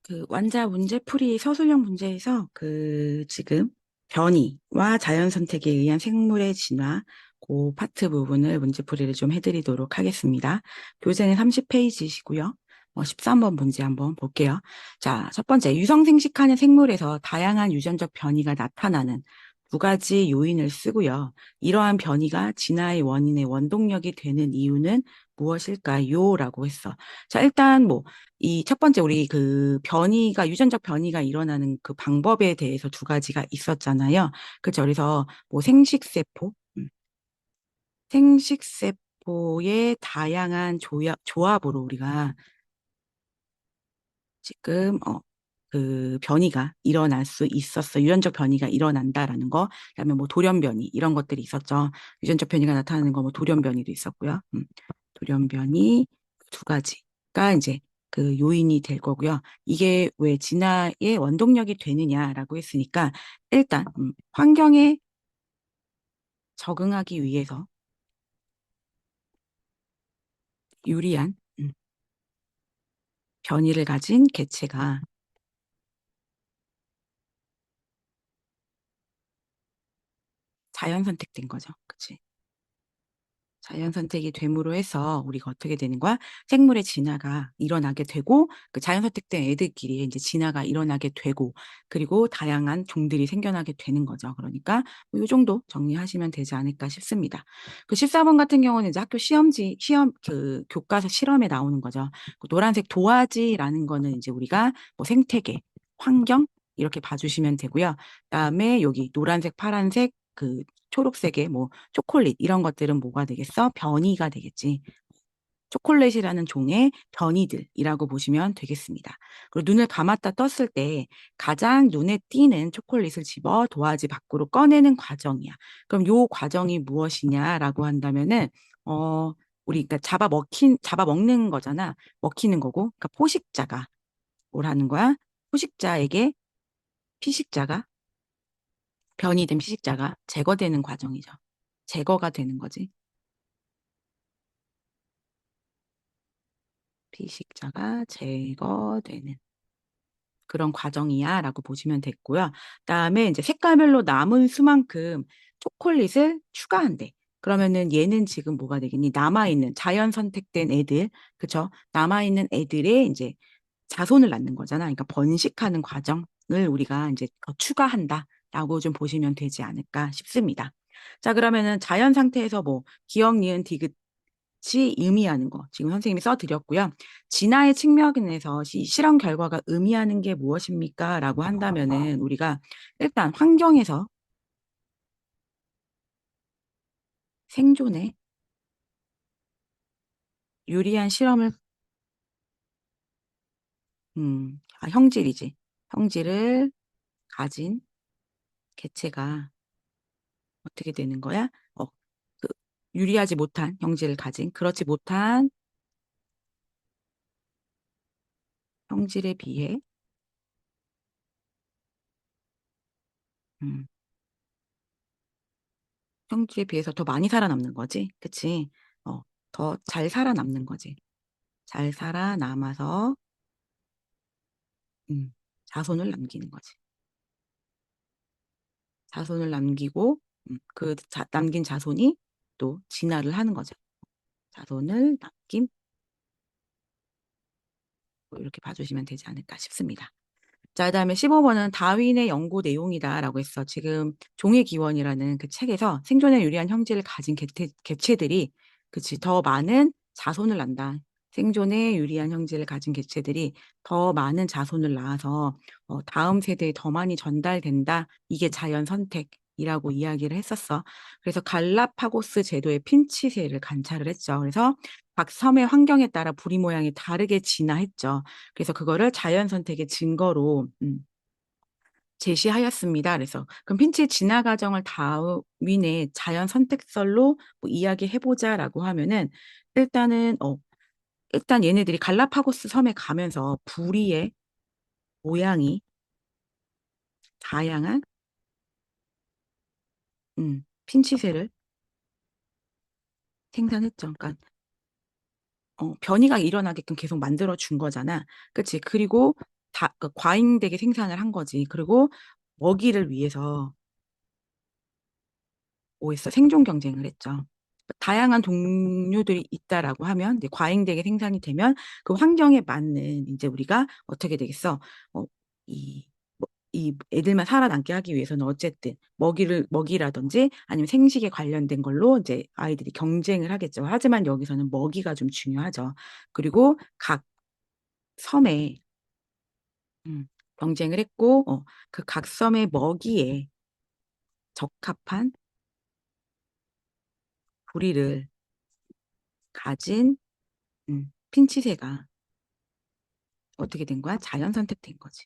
그 완자 문제풀이 서술형 문제에서 지금 변이와 자연 선택에 의한 생물의 진화, 그 파트 부분을 문제풀이를 좀 해드리도록 하겠습니다. 교재는 30페이지시고요. 13번 문제 한번 볼게요. 자, 첫 번째, 유성생식하는 생물에서 다양한 유전적 변이가 나타나는 두 가지 요인을 쓰고요. 이러한 변이가 진화의 원인의 원동력이 되는 이유는 무엇일까요? 라고 했어. 자, 일단 이 첫 번째 우리 유전적 변이가 일어나는 그 방법에 대해서 두 가지가 있었잖아요. 그렇죠. 그래서 생식세포의 다양한 조합으로 우리가 지금 그 변이가 일어날 수 있었어. 유전적 변이가 일어난다라는 거. 그다음에 돌연 변이 이런 것들이 있었죠. 유전적 변이가 나타나는 거 돌연 변이도 있었고요. 돌연 변이 두 가지가 이제 그 요인이 될 거고요. 이게 왜 진화의 원동력이 되느냐라고 했으니까 일단 환경에 적응하기 위해서 유리한 변이를 가진 개체가 자연 선택된 거죠. 그치? 자연 선택이 됨으로 해서 우리가 어떻게 되는 거야? 생물의 진화가 일어나게 되고 그 자연 선택된 애들끼리 이제 진화가 일어나게 되고 그리고 다양한 종들이 생겨나게 되는 거죠. 그러니까 이 정도 정리하시면 되지 않을까 싶습니다. 그 14번 같은 경우는 이제 학교 시험 그 교과서 실험에 나오는 거죠. 그 노란색 도화지라는 거는 이제 우리가 생태계, 환경 이렇게 봐주시면 되고요. 그다음에 여기 노란색, 파란색 초록색의 초콜릿 이런 것들은 뭐가 되겠어? 변이가 되겠지. 초콜릿이라는 종의 변이들이라고 보시면 되겠습니다. 그리고 눈을 감았다 떴을 때 가장 눈에 띄는 초콜릿을 집어 도화지 밖으로 꺼내는 과정이야. 그럼 요 과정이 무엇이냐라고 한다면은 우리 그러니까 잡아먹는 거잖아. 먹히는 거고. 그러니까 포식자가 뭘 하는 거야? 포식자에게 피식자가 변이된 피식자가 제거되는 과정이죠. 제거가 되는 거지. 피식자가 제거되는 그런 과정이야 라고 보시면 됐고요. 그다음에 이제 색깔별로 남은 수만큼 초콜릿을 추가한대. 그러면은 얘는 지금 뭐가 되겠니? 남아있는 자연 선택된 애들, 그쵸? 남아있는 애들의 이제 자손을 낳는 거잖아. 그러니까 번식하는 과정을 우리가 이제 추가한다 라고 좀 보시면 되지 않을까 싶습니다. 자, 그러면은 자연 상태에서 기억, 니은, 디귿 이 의미하는 거 지금 선생님이 써드렸고요. 진화의 측면에서 이 실험 결과가 의미하는 게 무엇입니까? 라고 한다면은 우리가 일단 환경에서 생존에 유리한 실험을 형질이지. 형질을 가진 개체가 어떻게 되는 거야? 그 유리하지 못한 형질을 가진 그렇지 못한 형질에 비해 음, 형질에 비해서 더 많이 살아남는 거지. 그치? 더 잘 살아남는 거지. 잘 살아남아서 자손을 남기는 거지. 자손을 남기고 남긴 자손이 또 진화를 하는 거죠. 자손을 남김 이렇게 봐주시면 되지 않을까 싶습니다. 자, 그다음에 15번은 다윈의 연구 내용이다라고 했어. 지금 종의 기원이라는 그 책에서 생존에 유리한 형질을 가진 개체들이 그치 더 많은 자손을 낳는다. 생존에 유리한 형질을 가진 개체들이 더 많은 자손을 낳아서 다음 세대에 더 많이 전달된다. 이게 자연 선택이라고 이야기를 했었어. 그래서 갈라파고스 제도의 핀치세를 관찰을 했죠. 그래서 각 섬의 환경에 따라 부리 모양이 다르게 진화했죠. 그래서 그거를 자연 선택의 증거로 제시하였습니다. 그래서 그럼 핀치의 진화 과정을 다윈의 자연 선택설로 이야기해보자라고 하면은 일단은 일단 얘네들이 갈라파고스 섬에 가면서 부리의 모양이 다양한 핀치새를 생산했죠. 그러니까 변이가 일어나게끔 계속 만들어 준 거잖아. 그치? 그리고 다 그 과잉되게 생산을 한 거지. 그리고 먹이를 위해서 뭐 했어? 생존 경쟁을 했죠. 다양한 동료들이 있다라고 하면 이제 과잉되게 생산이 되면 그 환경에 맞는 이제 우리가 어떻게 되겠어? 어, 이, 이 애들만 살아남게 하기 위해서는 어쨌든 먹이라든지 아니면 생식에 관련된 걸로 이제 아이들이 경쟁을 하겠죠. 하지만 여기서는 먹이가 좀 중요하죠. 그리고 각 섬에 경쟁을 했고, 그 각 섬의 먹이에 적합한 부리를 가진 핀치새가 어떻게 된 거야? 자연 선택된 거지.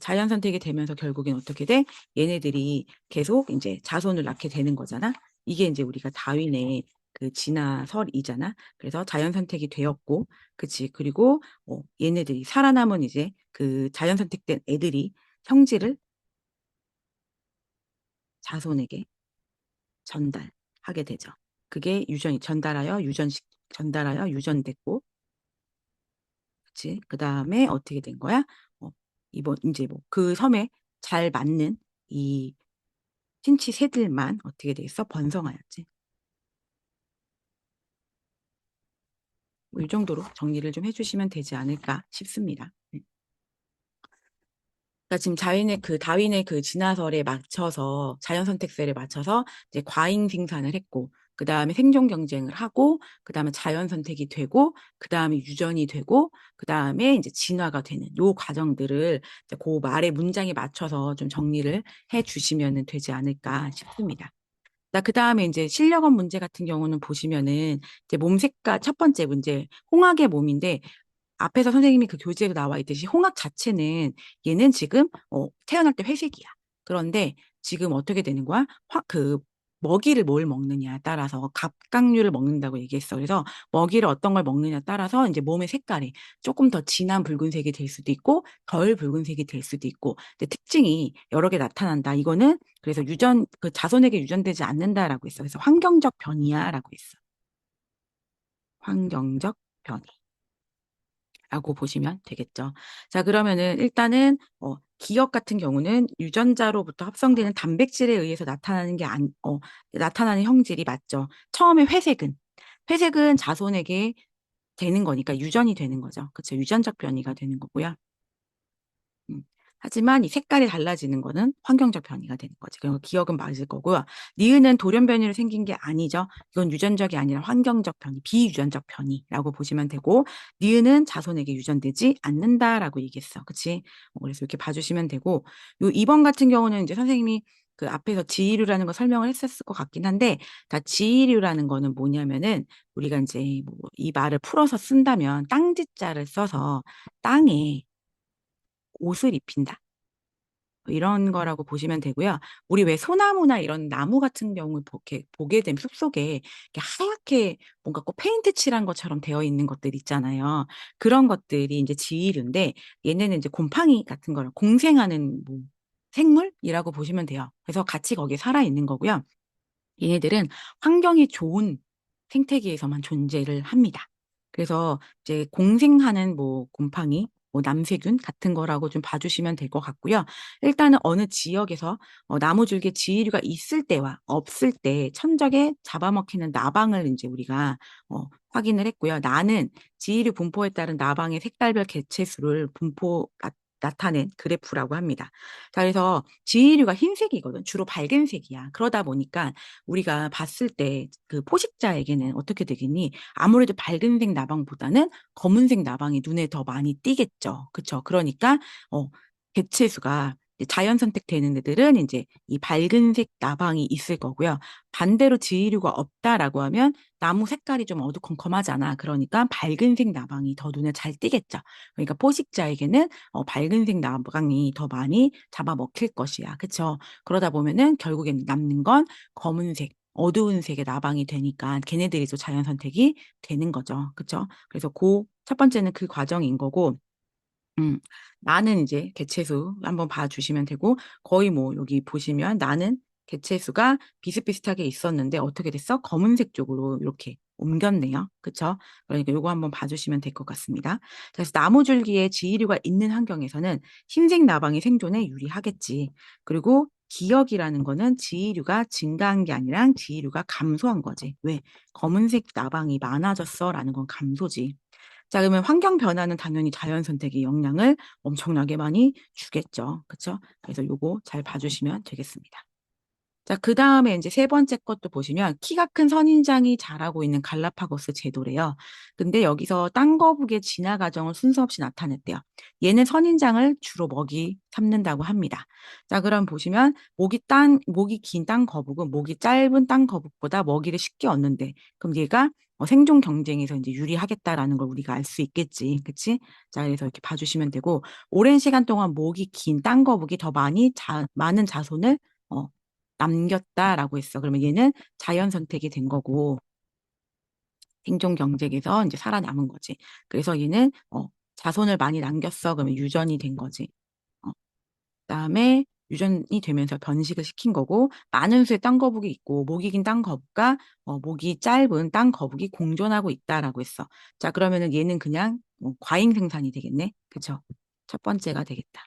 자연 선택이 되면서 결국엔 어떻게 돼? 얘네들이 계속 이제 자손을 낳게 되는 거잖아. 이게 이제 우리가 다윈의 그 진화설이잖아. 그래서 자연 선택이 되었고, 그치. 그리고 얘네들이 살아남은 이제 그 자연 선택된 애들이 형질을 자손에게 전달하게 되죠. 그게 유전이 전달하여 유전됐고, 그치. 그 다음에 어떻게 된 거야? 이번 이제 뭐 그 섬에 잘 맞는 이 신치 새들만 어떻게 되겠어? 번성하였지. 뭐 이 정도로 정리를 좀 해주시면 되지 않을까 싶습니다. 그러니까 지금 다윈의 그 진화설에 맞춰서 자연 선택세를 맞춰서 이제 과잉 생산을 했고, 그 다음에 생존 경쟁을 하고, 그 다음에 자연 선택이 되고, 그 다음에 유전이 되고, 그 다음에 이제 진화가 되는 요 과정들을 이제 그 말의 문장에 맞춰서 좀 정리를 해주시면 되지 않을까 싶습니다. 그 다음에 이제 실력업 문제 같은 경우는 보시면은 이제 몸 색깔 첫 번째 문제 홍학의 몸인데 앞에서 선생님이 그 교재로 나와 있듯이 홍학 자체는 얘는 지금 태어날 때 회색이야. 그런데 지금 어떻게 되는 거야? 그 먹이를 뭘 먹느냐에 따라서 갑각류를 먹는다고 얘기했어. 그래서 먹이를 어떤 걸 먹느냐에 따라서 이제 몸의 색깔이 조금 더 진한 붉은색이 될 수도 있고 덜 붉은색이 될 수도 있고 특징이 여러 개 나타난다. 이거는 그래서 그 자손에게 유전되지 않는다라고 했어. 그래서 환경적 변이야라고 했어. 환경적 변이. 라고 보시면 되겠죠. 자, 그러면은 일단은 기억 같은 경우는 유전자로부터 합성되는 단백질에 의해서 나타나는 형질이 맞죠. 처음에 회색은 자손에게 되는 거니까 유전이 되는 거죠. 그렇죠. 유전적 변이가 되는 거고요. 음. 하지만 이 색깔이 달라지는 거는 환경적 변이가 되는 거지. 그리고 기억은 맞을 거고요. 니은은 돌연 변이로 생긴 게 아니죠. 이건 유전적이 아니라 환경적 변이, 비유전적 변이라고 보시면 되고, 니은은 자손에게 유전되지 않는다라고 얘기했어. 그치? 그래서 이렇게 봐주시면 되고, 요 2번 같은 경우는 이제 선생님이 그 앞에서 지위류라는 거 설명을 했었을 것 같긴 한데, 다 지위류라는 거는 뭐냐면은, 우리가 이제 뭐이 말을 풀어서 쓴다면, 땅지자를 써서 땅에 옷을 입힌다. 이런 거라고 보시면 되고요. 우리 왜 소나무나 이런 나무 같은 경우 이렇게 보게 되면 숲속에 이렇게 하얗게 뭔가 꼭 페인트 칠한 것처럼 되어 있는 것들 있잖아요. 그런 것들이 이제 지위류인데 얘네는 이제 곰팡이 같은 걸 공생하는 뭐 생물이라고 보시면 돼요. 그래서 같이 거기에 살아 있는 거고요. 얘네들은 환경이 좋은 생태계에서만 존재를 합니다. 그래서 이제 공생하는 뭐 곰팡이, 뭐 남세균 같은 거라고 좀 봐주시면 될 것 같고요. 일단은 어느 지역에서 나무줄기에 지위류가 있을 때와 없을 때 천적에 잡아먹히는 나방을 이제 우리가 확인을 했고요. 나는 지위류 분포에 따른 나방의 색깔별 개체수를 나타낸 그래프라고 합니다. 자, 그래서 지위류가 흰색이거든. 주로 밝은색이야. 그러다 보니까 우리가 봤을 때 그 포식자에게는 어떻게 되겠니? 아무래도 밝은색 나방보다는 검은색 나방이 눈에 더 많이 띄겠죠. 그쵸? 그러니까, 개체수가 자연 선택되는 애들은 이제 이 밝은색 나방이 있을 거고요. 반대로 지위류가 없다라고 하면 나무 색깔이 좀 어두컴컴하잖아. 그러니까 밝은색 나방이 더 눈에 잘 띄겠죠. 그러니까 포식자에게는 밝은색 나방이 더 많이 잡아먹힐 것이야. 그쵸? 그러다 보면은 결국엔 남는 건 검은색, 어두운 색의 나방이 되니까 걔네들이 또 자연 선택이 되는 거죠. 그쵸? 그래서 첫 번째는 그 과정인 거고, 음, 나는 이제 개체수 한번 봐주시면 되고, 거의 뭐 여기 보시면 나는 개체수가 비슷비슷하게 있었는데 어떻게 됐어? 검은색 쪽으로 이렇게 옮겼네요. 그쵸? 그러니까 요거 한번 봐 주시면 될 것 같습니다. 그래서 나무줄기에 지이류가 있는 환경에서는 흰색 나방이 생존에 유리하겠지. 그리고 기역이라는 거는 지이류가 증가한 게 아니라 지이류가 감소한 거지. 왜? "검은색 나방이 많아졌어."라는 건 감소지. 자, 그러면 환경 변화는 당연히 자연 선택에 영향을 엄청나게 많이 주겠죠. 그쵸? 그래서 요거 잘 봐 주시면 되겠습니다. 자, 그다음에 인제 세 번째 것도 보시면 키가 큰 선인장이 자라고 있는 갈라파고스 제도래요. 근데 여기서 땅거북의 진화 과정을 순서 없이 나타냈대요. 얘는 선인장을 주로 먹이 삼는다고 합니다. 자, 그럼 보시면 목이 긴 땅거북은 목이 짧은 땅거북보다 먹이를 쉽게 얻는데, 그럼 얘가 생존 경쟁에서 인제 유리하겠다라는 걸 우리가 알 수 있겠지. 그치? 자, 그래서 이렇게 봐 주시면 되고, 오랜 시간 동안 목이 긴 땅거북이 더 많은 자손을 어 남겼다라고 했어. 그러면 얘는 자연 선택이 된 거고 생존 경쟁에서 인제 살아남은 거지. 그래서 얘는 자손을 많이 남겼어. 그러면 유전이 된 거지. 어 그다음에 유전이 되면서 변식을 시킨 거고, 많은 수의 땅거북이 있고 목이 긴 땅거북과 목이 짧은 땅거북이 공존하고 있다라고 했어. 자, 그러면은 얘는 그냥 과잉 생산이 되겠네. 그쵸? 첫 번째가 되겠다.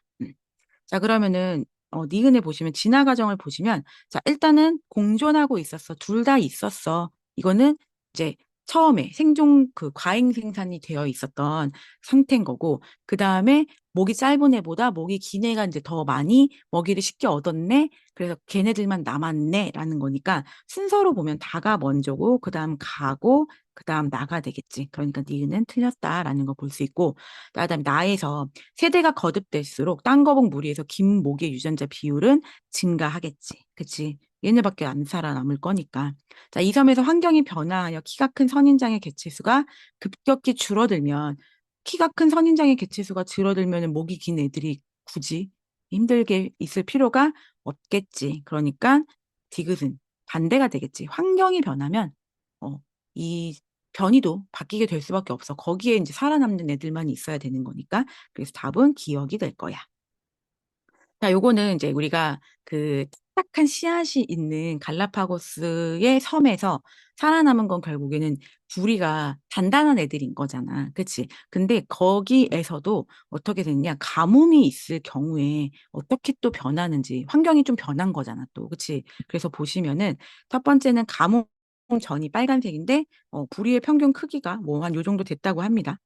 자, 그러면은 니은에 보시면 진화 과정을 보시면, 자, 일단은 공존하고 있었어. 둘 다 있었어. 이거는 이제 처음에 생존 그 과잉 생산이 되어 있었던 상태인 거고, 그다음에 목이 짧은 애보다 목이 긴 애가 인제 더 많이 먹이를 쉽게 얻었네. 그래서 '걔네들만 남았네.'라는 거니까 순서로 보면 다가 먼저고 그다음 가고 그다음 나가 되겠지. 그러니까 니은은 틀렸다라는 걸 볼 수 있고, 그다음에 나에서 세대가 거듭될수록 땅거북 무리에서 긴 목의 유전자 비율은 증가하겠지. 그치? 얘네밖에 안 살아남을 거니까. 자, 이 섬에서 환경이 변화하여 키가 큰 선인장의 개체수가 급격히 줄어들면, 키가 큰 선인장의 개체수가 줄어들면은 목이 긴 애들이 굳이 힘들게 있을 필요가 없겠지. 그러니까 디귿은 반대가 되겠지. 환경이 변하면 이 변이도 바뀌게 될 수밖에 없어. 거기에 인제 살아남는 애들만 있어야 되는 거니까. 그래서 답은 기억이 될 거야. 자, 요거는 인제 우리가 그 딱딱한 씨앗이 있는 갈라파고스의 섬에서 살아남은 건 결국에는 부리가 단단한 애들인 거잖아. 그치? 근데 거기에서도 어떻게 됐냐, 가뭄이 있을 경우에 어떻게 또 변하는지, 환경이 좀 변한 거잖아 또. 그치? 그래서 보시면은 첫 번째는 가뭄 전이 빨간색인데 부리의 평균 크기가 뭐 한 요 정도 됐다고 합니다.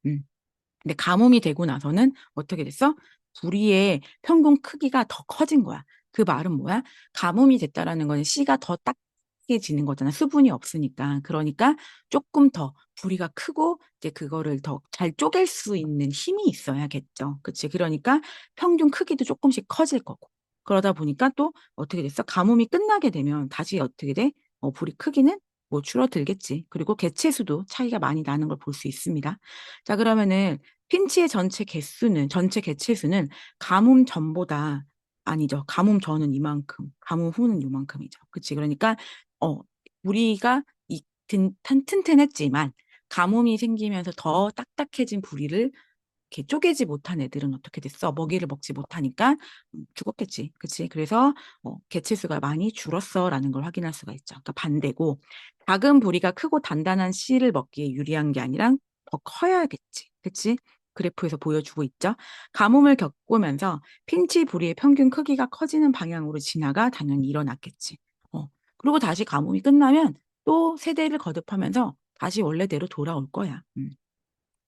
근데 가뭄이 되고 나서는 어떻게 됐어? 부리의 평균 크기가 더 커진 거야. 그 말은 뭐야? 가뭄이 됐다라는 거는 씨가 더 딱딱해지는 거잖아, 수분이 없으니까. 그러니까 쪼끔 더 부리가 크고 이제 그거를 더 잘 쪼갤 수 있는 힘이 있어야겠죠. 그치? 그러니까 평균 크기도 쪼끔씩 커질 거고. 그러다 보니까 또 어떻게 됐어? 가뭄이 끝나게 되면 다시 어떻게 돼? 부리 크기는 뭐 줄어들겠지. 그리고 개체 수도 차이가 많이 나는 걸 볼 수 있습니다. 자, 그러면은 핀치의 전체 개체 수는 가뭄 전보다, 아니죠, 가뭄 전은 이만큼, 가뭄 후는 요만큼이죠. 그치? 그러니까 어 우리가 이 튼튼했지만 가뭄이 생기면서 더 딱딱해진 부리를 이렇게 쪼개지 못한 애들은 어떻게 됐어? 먹이를 먹지 못하니까 죽었겠지. 그치? 그래서 "개체 수가 많이 줄었어."라는 걸 확인할 수가 있죠. 그러니까 반대고, 작은 부리가 크고 단단한 씨를 먹기에 유리한 게 아니라 더 커야겠지. 그치? 그래프에서 보여주고 있죠. 가뭄을 겪으면서 핀치 부리의 평균 크기가 커지는 방향으로 진화가 당연히 일어났겠지. 그리고 다시 가뭄이 끝나면 또 세대를 거듭하면서 다시 원래대로 돌아올 거야.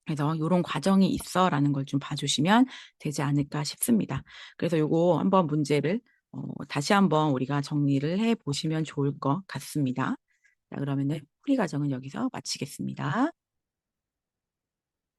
그래서 "요런 과정이 있어."라는 걸 좀 봐 주시면 되지 않을까 싶습니다. 그래서 요거 한번 문제를 다시 한번 우리가 정리를 해 보시면 좋을 것 같습니다. 자, 그러면은 풀이 과정은 여기서 마치겠습니다.